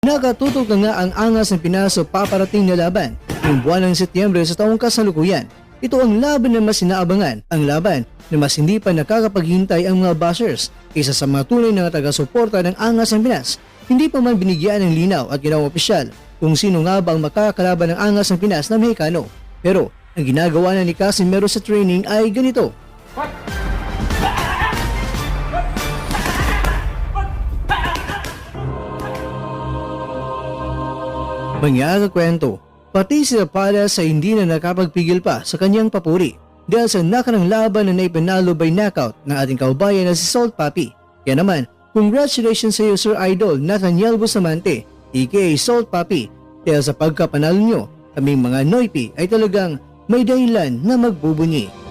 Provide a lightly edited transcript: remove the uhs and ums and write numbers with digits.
Nakatutok na nga ang angas ng Pinas sa paparating na laban noong buwan ng Setyembre sa taong kasalukuyan. Ito ang laban na mas inaabangan, ang laban na mas hindi pa nakakapaghintay ang mga bashers. Isa sa mga tunay na taga-suporta ng angas ng Pinas, hindi pa man binigyan ng linaw at ginawang opisyal kung sino nga ba ang makakalaban ng angas ng Pinas na Mexicano. Pero ang ginagawa na ni Casimero sa training ay ganito. Mangyakwento, pati si Zapadas ay hindi na nakapagpigil pa sa kanyang papuri dahil sa nakarang laban na naipanalo by knockout ng ating kaubayan na si Salt Papi. Kaya naman, congratulations sa iyo Sir Idol Nathaniel Bustamante, aka Salt Papi, dahil sa pagkapanalo nyo, kaming mga Noipi ay talagang may dahilan na magbubunyi.